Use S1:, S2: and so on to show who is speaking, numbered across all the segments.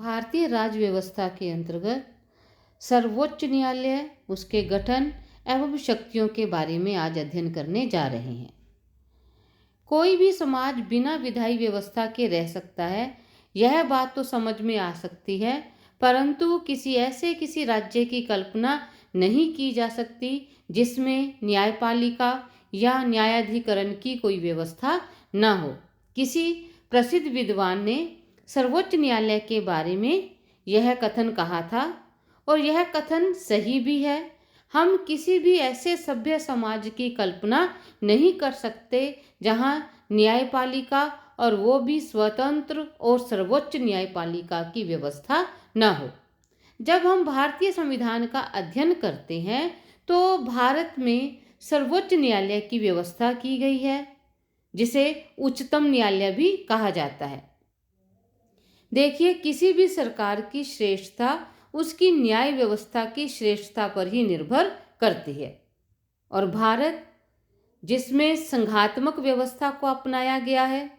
S1: भारतीय राज्य व्यवस्था के अंतर्गत सर्वोच्च न्यायालय, उसके गठन एवं शक्तियों के बारे में आज अध्ययन करने जा रहे हैं। कोई भी समाज बिना विधायी व्यवस्था के रह सकता है, यह बात तो समझ में आ सकती है, परंतु किसी राज्य की कल्पना नहीं की जा सकती जिसमें न्यायपालिका या न्यायाधिकरण की कोई व्यवस्था न हो। किसी प्रसिद्ध विद्वान ने सर्वोच्च न्यायालय के बारे में यह कथन कहा था और यह कथन सही भी है। हम किसी भी ऐसे सभ्य समाज की कल्पना नहीं कर सकते जहां न्यायपालिका और वो भी स्वतंत्र और सर्वोच्च न्यायपालिका की व्यवस्था न हो। जब हम भारतीय संविधान का अध्ययन करते हैं तो भारत में सर्वोच्च न्यायालय की व्यवस्था की गई है, जिसे उच्चतम न्यायालय भी कहा जाता है। देखिए, किसी भी सरकार की श्रेष्ठता उसकी न्याय व्यवस्था की श्रेष्ठता पर ही निर्भर करती है। और भारत, जिसमें संघात्मक व्यवस्था को अपनाया गया है,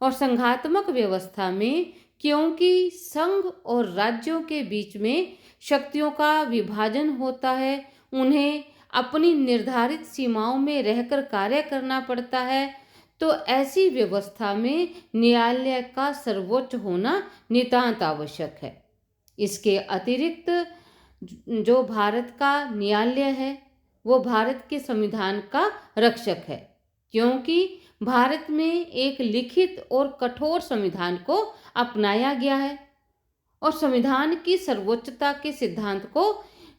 S1: और संघात्मक व्यवस्था में क्योंकि संघ और राज्यों के बीच में शक्तियों का विभाजन होता है, उन्हें अपनी निर्धारित सीमाओं में रहकर कार्य करना पड़ता है, तो ऐसी व्यवस्था में न्यायालय का सर्वोच्च होना नितांत आवश्यक है। इसके अतिरिक्त जो भारत का न्यायालय है वो भारत के संविधान का रक्षक है, क्योंकि भारत में एक लिखित और कठोर संविधान को अपनाया गया है और संविधान की सर्वोच्चता के सिद्धांत को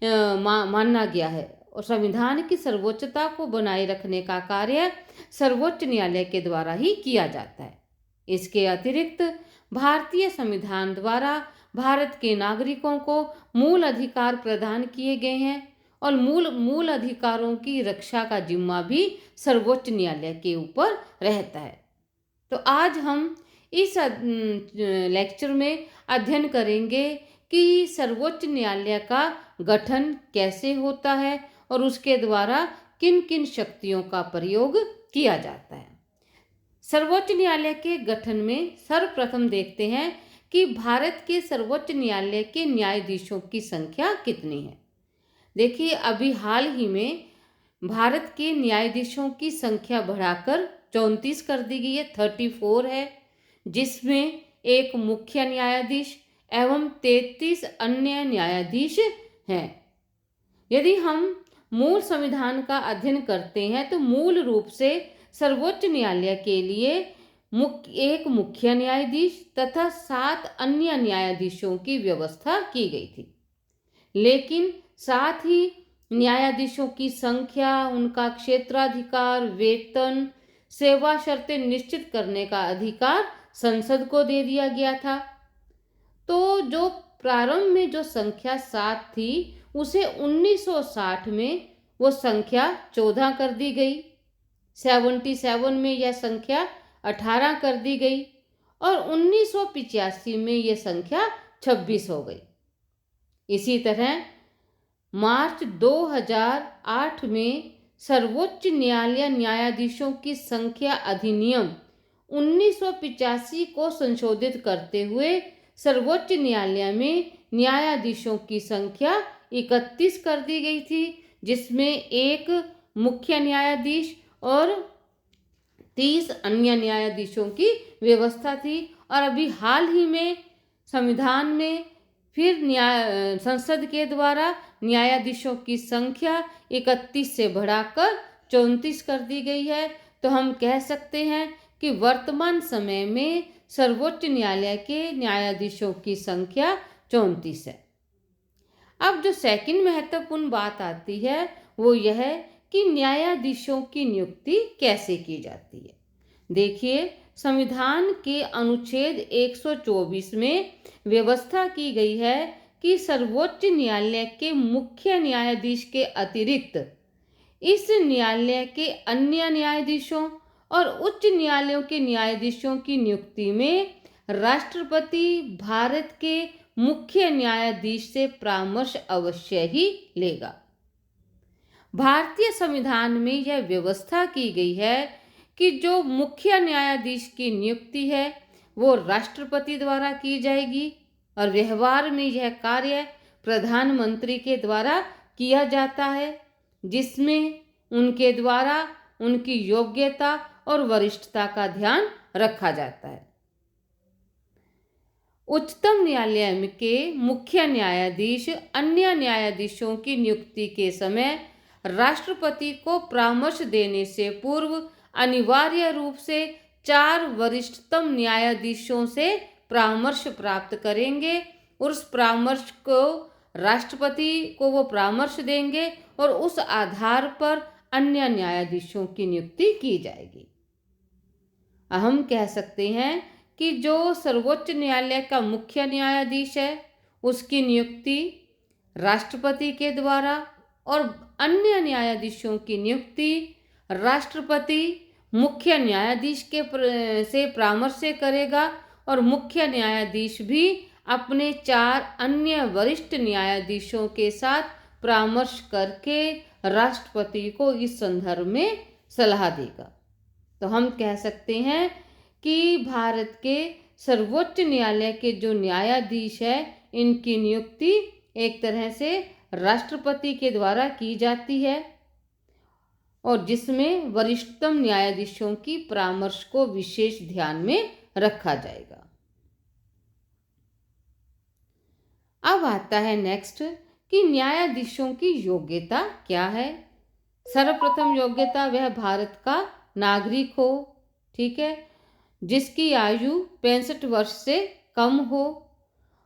S1: माना गया है, और संविधान की सर्वोच्चता को बनाए रखने का कार्य सर्वोच्च न्यायालय के द्वारा ही किया जाता है। इसके अतिरिक्त भारतीय संविधान द्वारा भारत के नागरिकों को मूल अधिकार प्रदान किए गए हैं और मूल अधिकारों की रक्षा का जिम्मा भी सर्वोच्च न्यायालय के ऊपर रहता है। तो आज हम इस लेक्चर में अध्ययन करेंगे कि सर्वोच्च न्यायालय का गठन कैसे होता है और उसके द्वारा किन किन शक्तियों का प्रयोग किया जाता है। सर्वोच्च न्यायालय के गठन में सर्वप्रथम देखते हैं कि भारत के सर्वोच्च न्यायालय के न्यायाधीशों की संख्या कितनी है। देखिए, अभी हाल ही में भारत के न्यायाधीशों की संख्या बढ़ाकर 34 कर दी गई है, 34 है, जिसमें एक मुख्य न्यायाधीश एवं 33 अन्य न्यायाधीश हैं। यदि हम मूल संविधान का अध्ययन करते हैं तो मूल रूप से सर्वोच्च न्यायालय के लिए एक मुख्य न्यायाधीश तथा 7 अन्य न्यायाधीशों की व्यवस्था की गई थी, लेकिन साथ ही न्यायाधीशों की संख्या, उनका क्षेत्राधिकार, वेतन, सेवा शर्तें निश्चित करने का अधिकार संसद को दे दिया गया था। तो जो प्रारंभ में जो संख्या 7 थी उसे 1960 में वो संख्या 14 कर दी गई, 77 में यह संख्या 18 कर दी गई और 1985 में यह संख्या 26 हो गई। इसी तरह मार्च 2008 में सर्वोच्च न्यायालय न्यायाधीशों की संख्या अधिनियम 1985 को संशोधित करते हुए सर्वोच्च न्यायालय में न्यायाधीशों की संख्या 31 कर दी गई थी, जिसमें एक मुख्य न्यायाधीश और 30 अन्य न्यायाधीशों की व्यवस्था थी। और अभी हाल ही में संविधान में फिर संसद के द्वारा न्यायाधीशों की संख्या 31 से बढ़ाकर 34 कर दी गई है। तो हम कह सकते हैं कि वर्तमान समय में सर्वोच्च न्यायालय के न्यायाधीशों की संख्या 34 है। अब जो सेकंड महत्वपूर्ण बात आती है वो यह है कि न्यायाधीशों की नियुक्ति कैसे की जाती है। देखिए, संविधान के अनुच्छेद 124 में व्यवस्था की गई है कि सर्वोच्च न्यायालय के मुख्य न्यायाधीश के अतिरिक्त इस न्यायालय के अन्य न्यायाधीशों और उच्च न्यायालयों के न्यायाधीशों की नियुक्ति में राष्ट्रपति भारत के मुख्य न्यायाधीश से परामर्श अवश्य ही लेगा। भारतीय संविधान में यह व्यवस्था की गई है कि जो मुख्य न्यायाधीश की नियुक्ति है वो राष्ट्रपति द्वारा की जाएगी और व्यवहार में यह कार्य प्रधानमंत्री के द्वारा किया जाता है, जिसमें उनके द्वारा उनकी योग्यता और वरिष्ठता का ध्यान रखा जाता है। उच्चतम न्यायालय के मुख्य न्यायाधीश अन्य न्यायाधीशों की नियुक्ति के समय राष्ट्रपति को परामर्श देने से पूर्व अनिवार्य रूप से 4 वरिष्ठतम न्यायाधीशों से परामर्श प्राप्त करेंगे। उस परामर्श को राष्ट्रपति को वो परामर्श देंगे और उस आधार पर अन्य न्यायाधीशों की नियुक्ति की जाएगी। हम कह सकते हैं कि जो सर्वोच्च न्यायालय का मुख्य न्यायाधीश है उसकी नियुक्ति राष्ट्रपति के द्वारा और अन्य न्यायाधीशों की नियुक्ति राष्ट्रपति मुख्य न्यायाधीश के से परामर्श से करेगा और मुख्य न्यायाधीश भी अपने 4 अन्य वरिष्ठ न्यायाधीशों के साथ परामर्श करके राष्ट्रपति को इस संदर्भ में सलाह देगा। तो हम कह सकते हैं कि भारत के सर्वोच्च न्यायालय के जो न्यायाधीश है इनकी नियुक्ति एक तरह से राष्ट्रपति के द्वारा की जाती है और जिसमें वरिष्ठतम न्यायाधीशों की परामर्श को विशेष ध्यान में रखा जाएगा। अब आता है नेक्स्ट कि न्यायाधीशों की योग्यता क्या है। सर्वप्रथम योग्यता वह भारत का नागरिक हो, ठीक है, जिसकी आयु 65 वर्ष से कम हो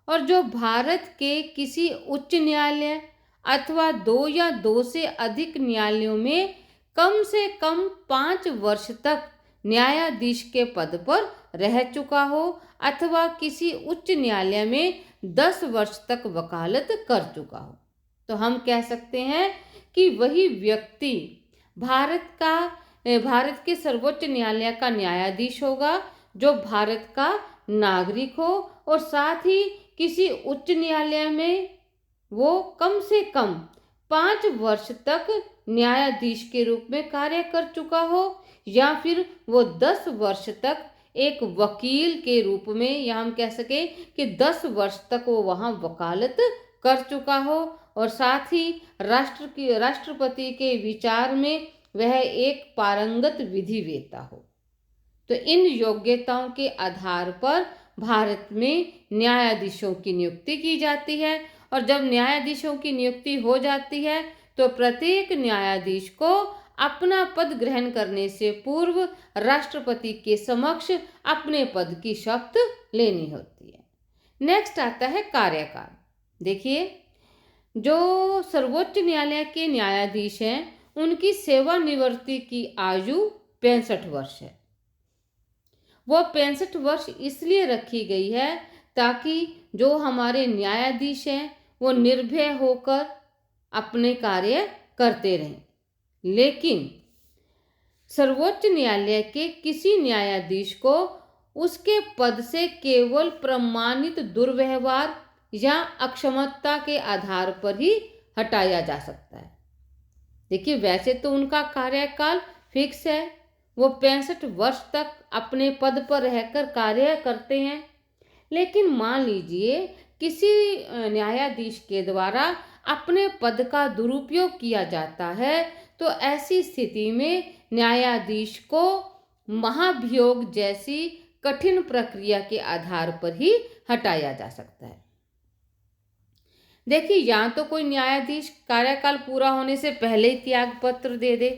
S1: और जो भारत के किसी उच्च न्यायालय अथवा 2 या 2 से अधिक न्यायालयों में कम से कम 5 वर्ष तक न्यायाधीश के पद पर रह चुका हो अथवा किसी उच्च न्यायालय में 10 वर्ष तक वकालत कर चुका हो। तो हम कह सकते हैं कि वही व्यक्ति भारत के सर्वोच्च न्यायालय का न्यायाधीश होगा जो भारत का नागरिक हो और साथ ही किसी उच्च न्यायालय में वो कम से कम 5 वर्ष तक न्यायाधीश के रूप में कार्य कर चुका हो या फिर वो 10 वर्ष तक एक वकील के रूप में, या हम कह सके कि 10 वर्ष तक वो वहाँ वकालत कर चुका हो और साथ ही राष्ट्रपति के विचार में वह एक पारंगत विधिवेत्ता हो। तो इन योग्यताओं के आधार पर भारत में न्यायाधीशों की नियुक्ति की जाती है और जब न्यायाधीशों की नियुक्ति हो जाती है तो प्रत्येक न्यायाधीश को अपना पद ग्रहण करने से पूर्व राष्ट्रपति के समक्ष अपने पद की शपथ लेनी होती है। नेक्स्ट आता है कार्यकाल। देखिए, जो सर्वोच्च न्यायालय के न्यायाधीश हैं उनकी सेवानिवृत्ति की आयु 65 वर्ष है। वो 65 वर्ष इसलिए रखी गई है ताकि जो हमारे न्यायाधीश हैं वो निर्भय होकर अपने कार्य करते रहें। लेकिन सर्वोच्च न्यायालय के किसी न्यायाधीश को उसके पद से केवल प्रमाणित दुर्व्यवहार या अक्षमता के आधार पर ही हटाया जा सकता है। देखिए, वैसे तो उनका कार्यकाल फिक्स है, वो 65 वर्ष तक अपने पद पर रहकर कार्य करते हैं। लेकिन मान लीजिए किसी न्यायाधीश के द्वारा अपने पद का दुरुपयोग किया जाता है तो ऐसी स्थिति में न्यायाधीश को महाभियोग जैसी कठिन प्रक्रिया के आधार पर ही हटाया जा सकता है। देखिए, या तो कोई न्यायाधीश कार्यकाल पूरा होने से पहले ही त्याग पत्र दे दे,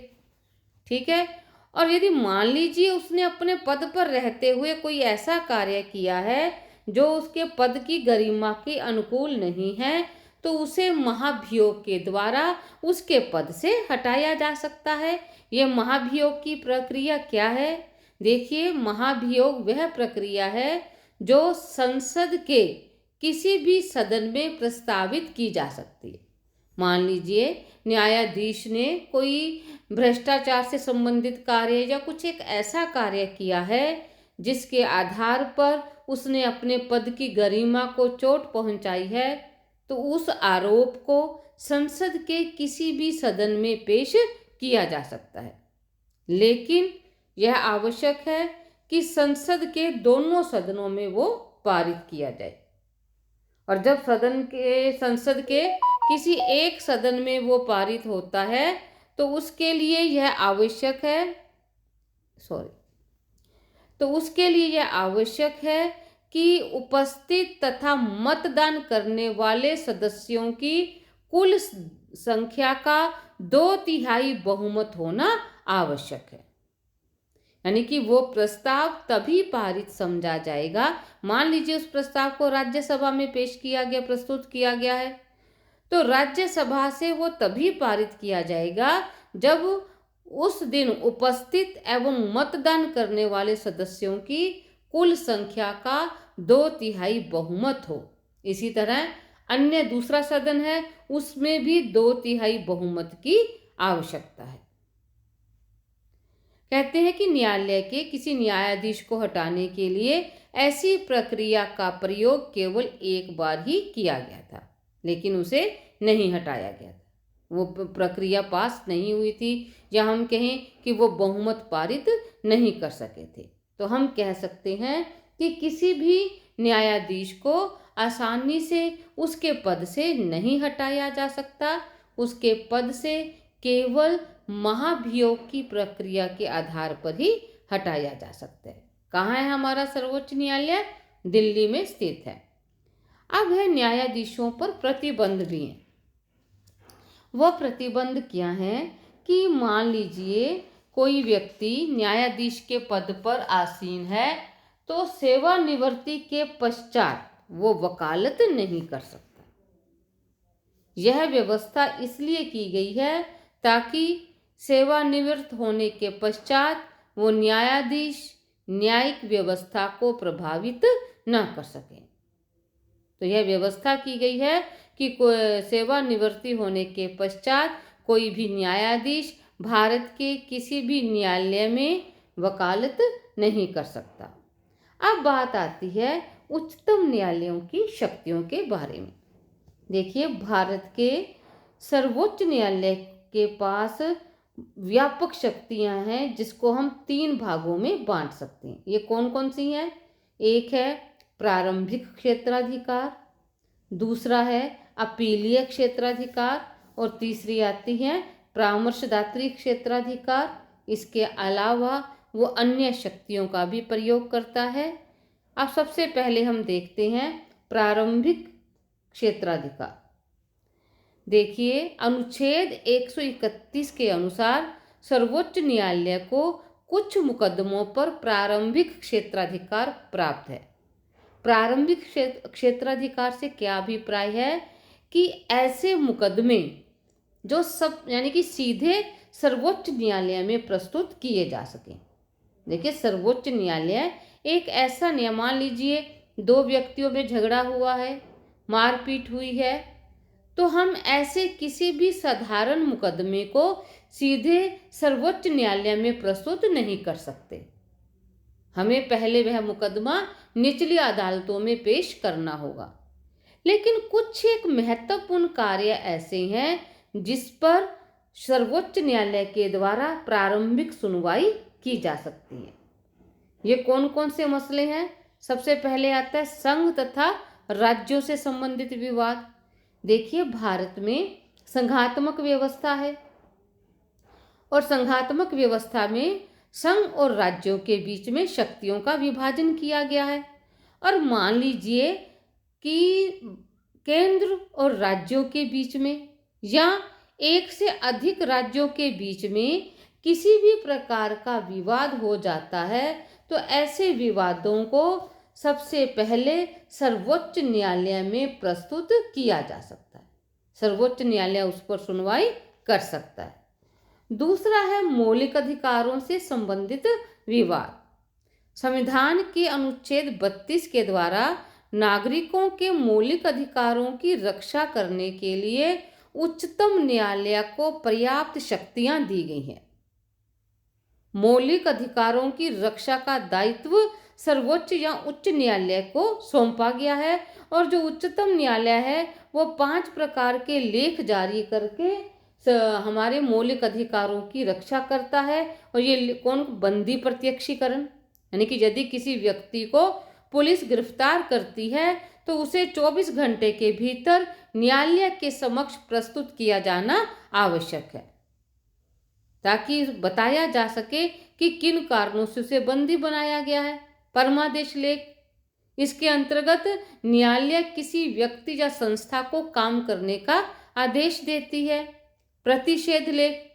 S1: ठीक है, और यदि मान लीजिए उसने अपने पद पर रहते हुए कोई ऐसा कार्य किया है जो उसके पद की गरिमा के अनुकूल नहीं है तो उसे महाभियोग के द्वारा उसके पद से हटाया जा सकता है। यह महाभियोग की प्रक्रिया क्या है? देखिए, महाभियोग वह प्रक्रिया है जो संसद के किसी भी सदन में प्रस्तावित की जा सकती है। मान लीजिए न्यायाधीश ने कोई भ्रष्टाचार से संबंधित कार्य या कुछ एक ऐसा कार्य किया है जिसके आधार पर उसने अपने पद की गरिमा को चोट पहुंचाई है, तो उस आरोप को संसद के किसी भी सदन में पेश किया जा सकता है। लेकिन यह आवश्यक है कि संसद के दोनों सदनों में वो पारित किया जाए। और जब संसद के किसी एक सदन में वो पारित होता है तो उसके लिए यह आवश्यक है कि उपस्थित तथा मतदान करने वाले सदस्यों की कुल संख्या का 2/3 बहुमत होना आवश्यक है। यानी कि वो प्रस्ताव तभी पारित समझा जाएगा। मान लीजिए उस प्रस्ताव को राज्यसभा में प्रस्तुत किया गया है, तो राज्यसभा से वो तभी पारित किया जाएगा जब उस दिन उपस्थित एवं मतदान करने वाले सदस्यों की कुल संख्या का 2/3 बहुमत हो। इसी तरह अन्य दूसरा सदन है, उसमें भी 2/3 बहुमत की आवश्यकता है। कहते हैं कि न्यायालय के किसी न्यायाधीश को हटाने के लिए ऐसी प्रक्रिया का प्रयोग केवल एक बार ही किया गया था, लेकिन उसे नहीं हटाया गया था। वो प्रक्रिया पास नहीं हुई थी, या हम कहें कि वो बहुमत पारित नहीं कर सके थे। तो हम कह सकते हैं कि किसी भी न्यायाधीश को आसानी से उसके पद से नहीं हटाया जा सकता। उसके पद से केवल महाभियोग की प्रक्रिया के आधार पर ही हटाया जा सकता है। कहाँ है हमारा सर्वोच्च न्यायालय? दिल्ली में स्थित है। अब है न्यायाधीशों पर प्रतिबंध भी हैं। वह प्रतिबंध क्या है कि मान लीजिए कोई व्यक्ति न्यायाधीश के पद पर आसीन है तो सेवानिवृत्ति के पश्चात वो वकालत नहीं कर सकता। यह व्यवस्था इसलिए की गई है ताकि सेवानिवृत्त होने के पश्चात वो न्यायाधीश न्यायिक व्यवस्था को प्रभावित न कर सके। तो यह व्यवस्था की गई है कि सेवानिवृत्ति होने के पश्चात कोई भी न्यायाधीश भारत के किसी भी न्यायालय में वकालत नहीं कर सकता। अब बात आती है उच्चतम न्यायालयों की शक्तियों के बारे में। देखिए, भारत के सर्वोच्च न्यायालय के पास व्यापक शक्तियां हैं जिसको हम 3 भागों में बांट सकते हैं। ये कौन कौन सी हैं? एक है प्रारंभिक क्षेत्राधिकार, दूसरा है अपीलीय क्षेत्राधिकार और तीसरी आती है परामर्शदात्री क्षेत्राधिकार। इसके अलावा वो अन्य शक्तियों का भी प्रयोग करता है। अब सबसे पहले हम देखते हैं प्रारंभिक क्षेत्राधिकार। देखिए, अनुच्छेद 131 के अनुसार सर्वोच्च न्यायालय को कुछ मुकदमों पर प्रारंभिक क्षेत्राधिकार प्राप्त है। प्रारंभिक क्षेत्राधिकार से क्या अभिप्राय है कि ऐसे मुकदमे जो यानी कि सीधे सर्वोच्च न्यायालय में प्रस्तुत किए जा सकें। देखिए, सर्वोच्च न्यायालय एक ऐसा मान लीजिए 2 व्यक्तियों में झगड़ा हुआ है, मारपीट हुई है, तो हम ऐसे किसी भी साधारण मुकदमे को सीधे सर्वोच्च न्यायालय में प्रस्तुत नहीं कर सकते। हमें पहले वह मुकदमा निचली अदालतों में पेश करना होगा। लेकिन कुछ एक महत्वपूर्ण कार्य ऐसे हैं जिस पर सर्वोच्च न्यायालय के द्वारा प्रारंभिक सुनवाई की जा सकती है। ये कौन कौन से मसले हैं? सबसे पहले आता है संघ तथा राज्यों से संबंधित विवाद। देखिए, भारत में संघात्मक व्यवस्था है और संघात्मक व्यवस्था में संघ और राज्यों के बीच में शक्तियों का विभाजन किया गया है। और मान लीजिए कि केंद्र और राज्यों के बीच में या एक से अधिक राज्यों के बीच में किसी भी प्रकार का विवाद हो जाता है, तो ऐसे विवादों को सबसे पहले सर्वोच्च न्यायालय में प्रस्तुत किया जा सकता है। सर्वोच्च न्यायालय उस पर सुनवाई कर सकता है। दूसरा है मौलिक अधिकारों से संबंधित विवाद। संविधान के अनुच्छेद 32 के द्वारा नागरिकों के मौलिक अधिकारों की रक्षा करने के लिए उच्चतम न्यायालय को पर्याप्त शक्तियां दी गई हैं। मौलिक अधिकारों की रक्षा का दायित्व सर्वोच्च या उच्च न्यायालय को सौंपा गया है और जो उच्चतम न्यायालय है वो 5 प्रकार के लेख जारी करके हमारे मौलिक अधिकारों की रक्षा करता है। और ये कौन? बंदी प्रत्यक्षीकरण, यानी कि यदि किसी व्यक्ति को पुलिस गिरफ्तार करती है तो उसे 24 घंटे के भीतर न्यायालय के समक्ष प्रस्तुत किया जाना आवश्यक है, ताकि बताया जा सके कि किन कारणों से उसे बंदी बनाया गया है। परमादेश लेख, इसके अंतर्गत न्यायालय किसी व्यक्ति या संस्था को काम करने का आदेश देती है। प्रतिषेध लेख,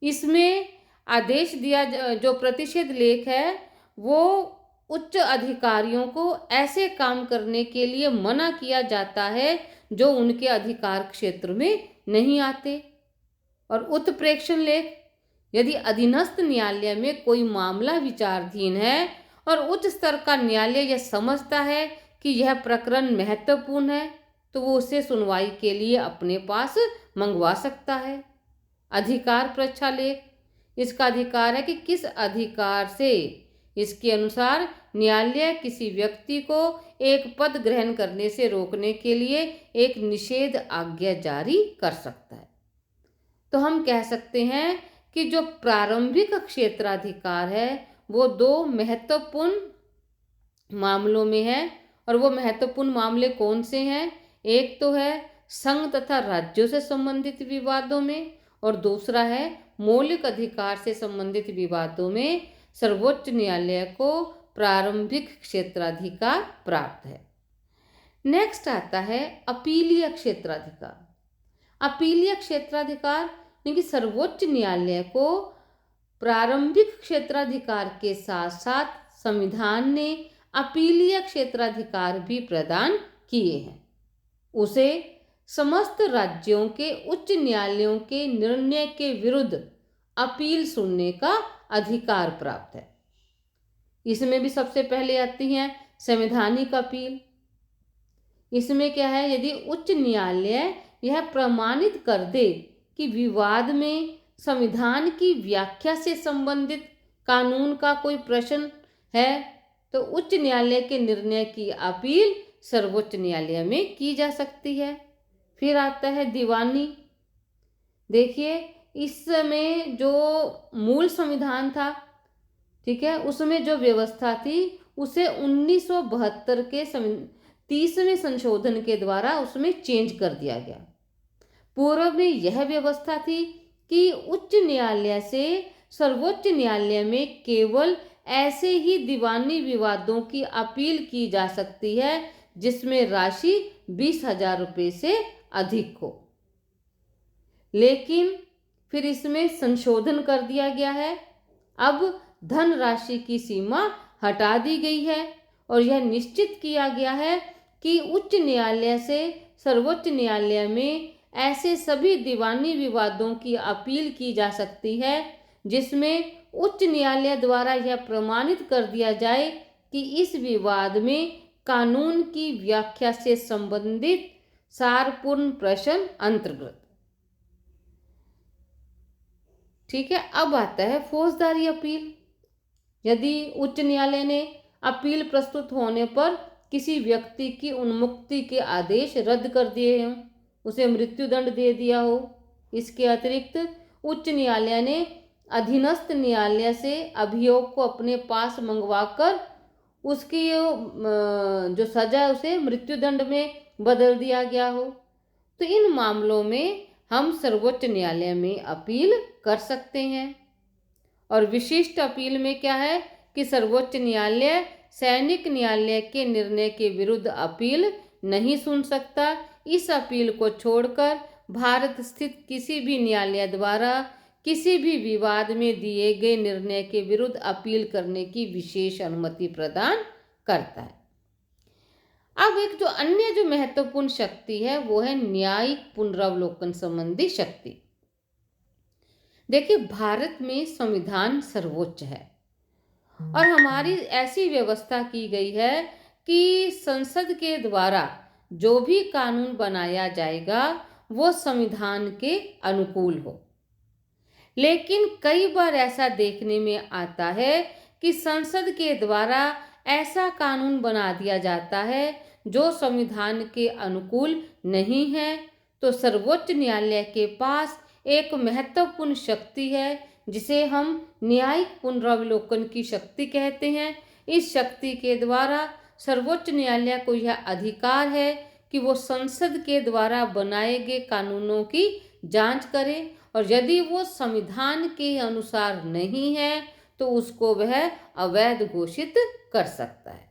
S1: इसमें आदेश दिया, जो प्रतिषेध लेख है वो उच्च अधिकारियों को ऐसे काम करने के लिए मना किया जाता है जो उनके अधिकार क्षेत्र में नहीं आते। और उत्प्रेक्षण लेख, यदि अधीनस्थ न्यायालय में कोई मामला विचाराधीन है और उच्च स्तर का न्यायालय यह समझता है कि यह प्रकरण महत्वपूर्ण है, तो वो उसे सुनवाई के लिए अपने पास मंगवा सकता है। अधिकार परीक्षा लेख, इसका अधिकार है कि किस अधिकार से इसके अनुसार न्यायालय किसी व्यक्ति को एक पद ग्रहण करने से रोकने के लिए एक निषेध आज्ञा जारी कर सकता है। तो हम कह सकते हैं कि जो प्रारंभिक क्षेत्राधिकार है वो दो महत्वपूर्ण मामलों में है। और वो महत्वपूर्ण मामले कौन से हैं? एक तो है संघ तथा राज्यों से संबंधित विवादों में, और दूसरा है मौलिक अधिकार से संबंधित विवादों में सर्वोच्च न्यायालय को प्रारंभिक क्षेत्राधिकार प्राप्त है। नेक्स्ट आता है अपीलीय क्षेत्राधिकार। अपीलीय क्षेत्राधिकार यानी कि सर्वोच्च न्यायालय को प्रारंभिक क्षेत्राधिकार के साथ साथ संविधान ने अपीलीय क्षेत्राधिकार भी प्रदान किए हैं। उसे समस्त राज्यों के उच्च न्यायालयों के निर्णय के विरुद्ध अपील सुनने का अधिकार प्राप्त है। इसमें भी सबसे पहले आती है संवैधानिक अपील। इसमें क्या है, यदि उच्च न्यायालय यह प्रमाणित कर दे कि विवाद में संविधान की व्याख्या से संबंधित कानून का कोई प्रश्न है, तो उच्च न्यायालय के निर्णय की अपील सर्वोच्च न्यायालय में की जा सकती है। फिर आता है दीवानी। देखिए, इस समय जो मूल संविधान था, ठीक है, उसमें जो व्यवस्था थी उसे 1972 के 30वें संशोधन के द्वारा उसमें चेंज कर दिया गया। पूर्व में यह व्यवस्था थी कि उच्च न्यायालय से सर्वोच्च न्यायालय में केवल ऐसे ही दीवानी विवादों की अपील की जा सकती है जिसमें राशि 20,000 रुपये से अधिक हो। लेकिन फिर इसमें संशोधन कर दिया गया है। अब धन राशि की सीमा हटा दी गई है और यह निश्चित किया गया है कि उच्च न्यायालय से सर्वोच्च न्यायालय में ऐसे सभी दीवानी विवादों की अपील की जा सकती है जिसमें उच्च न्यायालय द्वारा यह प्रमाणित कर दिया जाए कि इस विवाद में कानून की व्याख्या से संबंधित सारपूर्ण प्रश्न अंतर्गत। ठीक है, अब आता है फौजदारी अपील। यदि उच्च न्यायालय ने अपील प्रस्तुत होने पर किसी व्यक्ति की उन्मुक्ति के आदेश रद्द कर दिए हों, उसे मृत्युदंड दे दिया हो, इसके अतिरिक्त उच्च न्यायालय ने अधीनस्थ न्यायालय से अभियोग को अपने पास मंगवाकर उसकी जो सजा है उसे मृत्युदंड में बदल दिया गया हो, तो इन मामलों में हम सर्वोच्च न्यायालय में अपील कर सकते हैं। और विशिष्ट अपील में क्या है कि सर्वोच्च न्यायालय सैनिक न्यायालय के निर्णय के विरुद्ध अपील नहीं सुन सकता। इस अपील को छोड़कर भारत स्थित किसी भी न्यायालय द्वारा किसी भी विवाद में दिए गए निर्णय के विरुद्ध अपील करने की विशेष अनुमति प्रदान करता है। अब एक जो अन्य जो महत्वपूर्ण शक्ति है वो है न्यायिक पुनरावलोकन संबंधी शक्ति। देखिए, भारत में संविधान सर्वोच्च है और हमारी ऐसी व्यवस्था की गई है कि संसद के द्वारा जो भी कानून बनाया जाएगा वो संविधान के अनुकूल हो। लेकिन कई बार ऐसा देखने में आता है कि संसद के द्वारा ऐसा कानून बना दिया जाता है जो संविधान के अनुकूल नहीं है, तो सर्वोच्च न्यायालय के पास एक महत्वपूर्ण शक्ति है जिसे हम न्यायिक पुनरावलोकन की शक्ति कहते हैं। इस शक्ति के द्वारा सर्वोच्च न्यायालय को यह अधिकार है कि वो संसद के द्वारा बनाए गए कानूनों की जांच करे और यदि वो संविधान के अनुसार नहीं है तो उसको वह अवैध घोषित कर सकता है।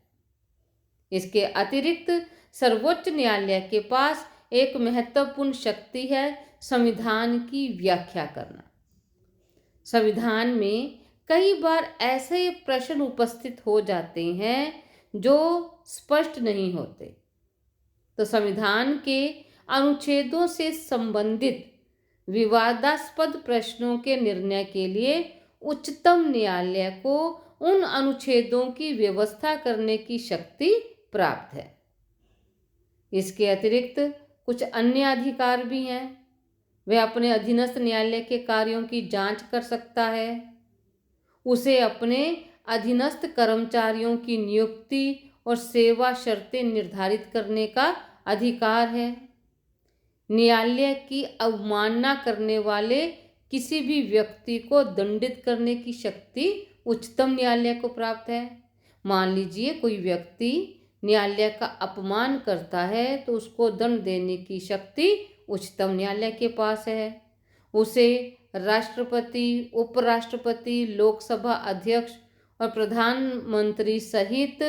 S1: इसके अतिरिक्त सर्वोच्च न्यायालय के पास एक महत्वपूर्ण शक्ति है संविधान की व्याख्या करना। संविधान में कई बार ऐसे प्रश्न उपस्थित हो जाते हैं जो स्पष्ट नहीं होते, तो संविधान के अनुच्छेदों से संबंधित विवादास्पद प्रश्नों के निर्णय के लिए उच्चतम न्यायालय को उन अनुच्छेदों की व्यवस्था करने की शक्ति प्राप्त है। इसके अतिरिक्त कुछ अन्य अधिकार भी हैं। वह अपने अधीनस्थ न्यायालय के कार्यों की जांच कर सकता है। उसे अपने अधीनस्थ कर्मचारियों की नियुक्ति और सेवा शर्तें निर्धारित करने का अधिकार है। न्यायालय की अवमानना करने वाले किसी भी व्यक्ति को दंडित करने की शक्ति उच्चतम न्यायालय को प्राप्त है। मान लीजिए कोई व्यक्ति न्यायालय का अपमान करता है तो उसको दंड देने की शक्ति उच्चतम न्यायालय के पास है। उसे राष्ट्रपति, उपराष्ट्रपति, लोकसभा अध्यक्ष और प्रधानमंत्री सहित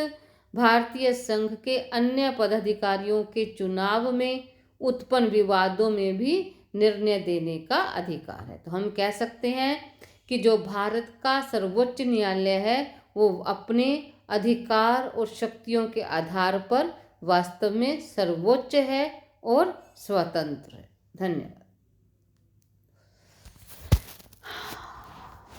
S1: भारतीय संघ के अन्य पदाधिकारियों के चुनाव में उत्पन्न विवादों में भी निर्णय देने का अधिकार है। तो हम कह सकते हैं कि जो भारत का सर्वोच्च न्यायालय है वो अपने अधिकार और शक्तियों के आधार पर वास्तव में सर्वोच्च है और स्वतंत्र है। धन्यवाद।